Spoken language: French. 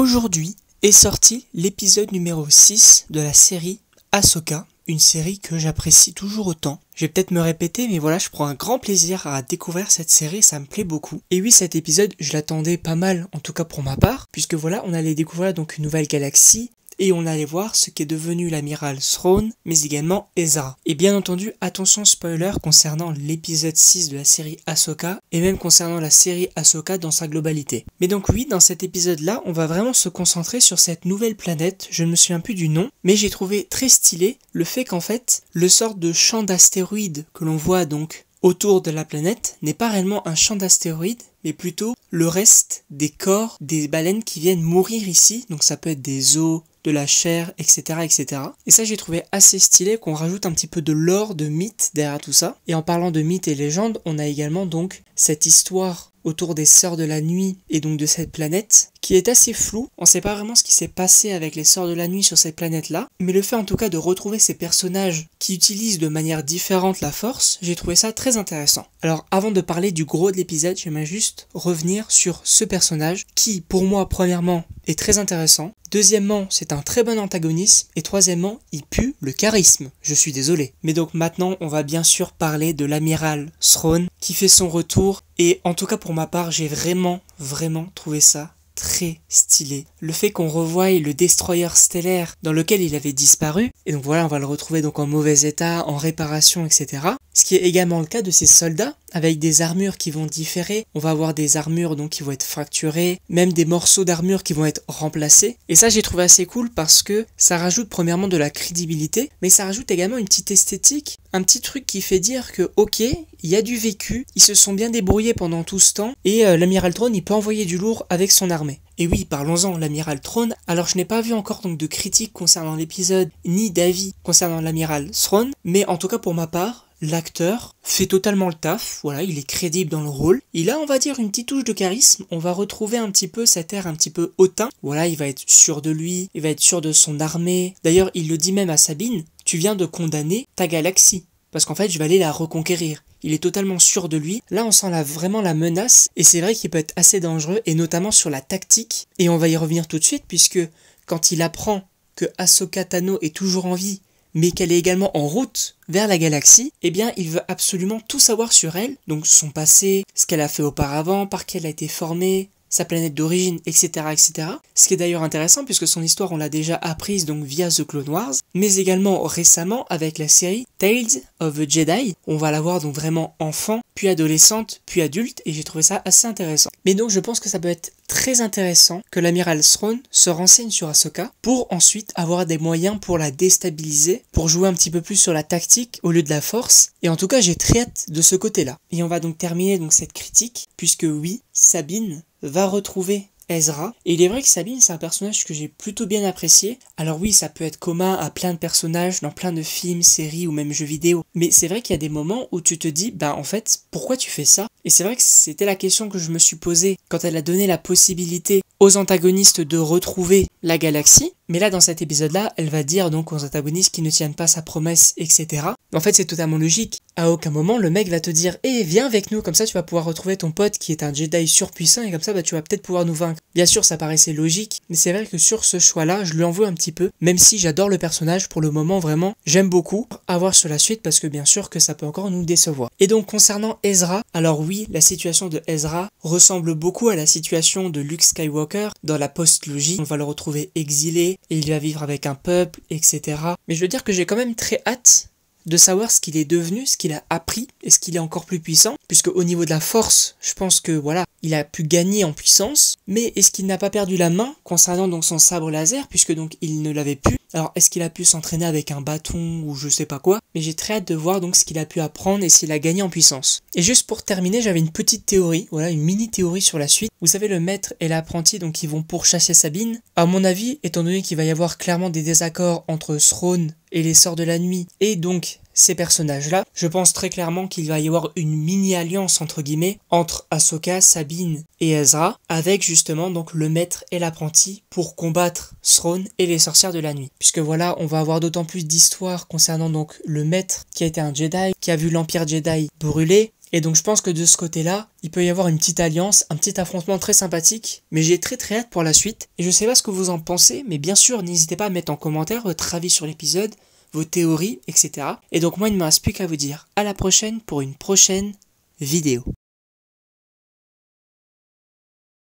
Aujourd'hui est sorti l'épisode numéro 6 de la série Ahsoka, une série que j'apprécie toujours autant. Je vais peut-être me répéter, mais voilà, je prends un grand plaisir à découvrir cette série, ça me plaît beaucoup. Et oui, cet épisode, je l'attendais pas mal, en tout cas pour ma part, puisque voilà, on allait découvrir donc une nouvelle galaxie, et on allait voir ce qu'est devenu l'amiral Thrawn, mais également Ezra. Et bien entendu, attention spoiler concernant l'épisode 6 de la série Ahsoka, et même concernant la série Ahsoka dans sa globalité. Mais donc oui, dans cet épisode-là, on va vraiment se concentrer sur cette nouvelle planète, je ne me souviens plus du nom, mais j'ai trouvé très stylé le fait qu'en fait, le sort de champ d'astéroïdes que l'on voit donc autour de la planète n'est pas réellement un champ d'astéroïdes, mais plutôt le reste des corps des baleines qui viennent mourir ici, donc ça peut être des os, de la chair, etc., etc. Et ça, j'ai trouvé assez stylé qu'on rajoute un petit peu de lore, de mythe derrière tout ça. Et en parlant de mythes et légendes, on a également donc cette histoire autour des Sœurs de la Nuit et donc de cette planète, qui est assez floue. On sait pas vraiment ce qui s'est passé avec les Sœurs de la Nuit sur cette planète-là, mais le fait en tout cas de retrouver ces personnages qui utilisent de manière différente la Force, j'ai trouvé ça très intéressant. Alors avant de parler du gros de l'épisode, j'aimerais juste revenir sur ce personnage qui, pour moi, premièrement, est très intéressant. Deuxièmement, c'est un très bon antagoniste. Et troisièmement, il pue le charisme. Je suis désolé. Mais donc maintenant, on va bien sûr parler de l'amiral Thrawn qui fait son retour. Et en tout cas pour ma part, j'ai vraiment trouvé ça très stylé. Le fait qu'on revoie le destroyer stellaire dans lequel il avait disparu, et donc voilà, on va le retrouver donc en mauvais état, en réparation, etc. Ce qui est également le cas de ces soldats, avec des armures qui vont différer. On va avoir des armures donc qui vont être fracturées, même des morceaux d'armure qui vont être remplacés. Et ça, j'ai trouvé assez cool parce que ça rajoute premièrement de la crédibilité, mais ça rajoute également une petite esthétique, un petit truc qui fait dire que ok, il y a du vécu, ils se sont bien débrouillés pendant tout ce temps, et l'amiral Thrawn, il peut envoyer du lourd avec son armée. Et oui, parlons-en, l'amiral Thrawn. Alors je n'ai pas vu encore donc de critiques concernant l'épisode, ni d'avis concernant l'amiral Thrawn, mais en tout cas pour ma part, l'acteur fait totalement le taf, voilà, il est crédible dans le rôle. Il a, on va dire, une petite touche de charisme, on va retrouver un petit peu cet air un petit peu hautain. Voilà, il va être sûr de lui, il va être sûr de son armée. D'ailleurs, il le dit même à Sabine, tu viens de condamner ta galaxie, parce qu'en fait, je vais aller la reconquérir. Il est totalement sûr de lui. Là, on sent vraiment la menace, et c'est vrai qu'il peut être assez dangereux, et notamment sur la tactique. Et on va y revenir tout de suite, puisque quand il apprend que Ahsoka Tano est toujours en vie, mais qu'elle est également en route vers la galaxie, eh bien il veut absolument tout savoir sur elle, donc son passé, ce qu'elle a fait auparavant, par qui elle a été formée, sa planète d'origine, etc., etc. Ce qui est d'ailleurs intéressant puisque son histoire on l'a déjà apprise donc via The Clone Wars, mais également récemment avec la série Tales of a Jedi. On va la voir donc vraiment enfant, puis adolescente, puis adulte, et j'ai trouvé ça assez intéressant. Mais donc je pense que ça peut être très intéressant que l'amiral Thrawn se renseigne sur Ahsoka pour ensuite avoir des moyens pour la déstabiliser, pour jouer un petit peu plus sur la tactique au lieu de la force. Et en tout cas j'ai très hâte de ce côté-là. Et on va donc terminer donc cette critique, puisque oui, Sabine va retrouver Ezra. Et il est vrai que Sabine, c'est un personnage que j'ai plutôt bien apprécié. Alors oui, ça peut être commun à plein de personnages dans plein de films, séries ou même jeux vidéo. Mais c'est vrai qu'il y a des moments où tu te dis, en fait, pourquoi tu fais ça? Et c'est vrai que c'était la question que je me suis posée quand elle a donné la possibilité aux antagonistes de retrouver la galaxie. Mais là, dans cet épisode-là, elle va dire donc aux antagonistes qui ne tiennent pas sa promesse, etc. En fait, c'est totalement logique. À aucun moment, le mec va te dire « viens avec nous, comme ça tu vas pouvoir retrouver ton pote qui est un Jedi surpuissant et comme ça tu vas peut-être pouvoir nous vaincre. » Bien sûr, ça paraissait logique, mais c'est vrai que sur ce choix-là, je lui en veux un petit peu, même si j'adore le personnage pour le moment, vraiment, j'aime beaucoup. À voir sur la suite parce que bien sûr que ça peut encore nous décevoir. Et donc, concernant Ezra, alors oui, la situation de Ezra ressemble beaucoup à la situation de Luke Skywalker dans la post-logie. On va le retrouver exilé et il va vivre avec un peuple, etc. Mais je veux dire que j'ai quand même très hâte de savoir ce qu'il est devenu, ce qu'il a appris, est-ce qu'il est encore plus puissant, puisque au niveau de la force, je pense que voilà, il a pu gagner en puissance, mais est-ce qu'il n'a pas perdu la main concernant donc son sabre laser, puisque donc il ne l'avait plus. Alors est-ce qu'il a pu s'entraîner avec un bâton ou je sais pas quoi, mais j'ai très hâte de voir donc ce qu'il a pu apprendre et s'il a gagné en puissance. Et juste pour terminer, j'avais une petite théorie, voilà, une mini théorie sur la suite. Vous savez, le maître et l'apprenti donc ils vont pourchasser Sabine. À mon avis, étant donné qu'il va y avoir clairement des désaccords entre Thrawn et les Sœurs de la Nuit, et donc ces personnages-là, je pense très clairement qu'il va y avoir une mini-alliance entre guillemets entre Ahsoka, Sabine et Ezra, avec justement donc le maître et l'apprenti pour combattre Thrawn et les sorcières de la nuit. Puisque voilà, on va avoir d'autant plus d'histoires concernant donc le maître qui a été un Jedi, qui a vu l'Empire Jedi brûler, Et donc je pense que de ce côté-là, il peut y avoir une petite alliance, un petit affrontement très sympathique, mais j'ai très hâte pour la suite. Et je sais pas ce que vous en pensez, mais bien sûr, n'hésitez pas à mettre en commentaire votre avis sur l'épisode, vos théories, etc. Et donc moi, il ne me reste plus qu'à vous dire à la prochaine pour une prochaine vidéo.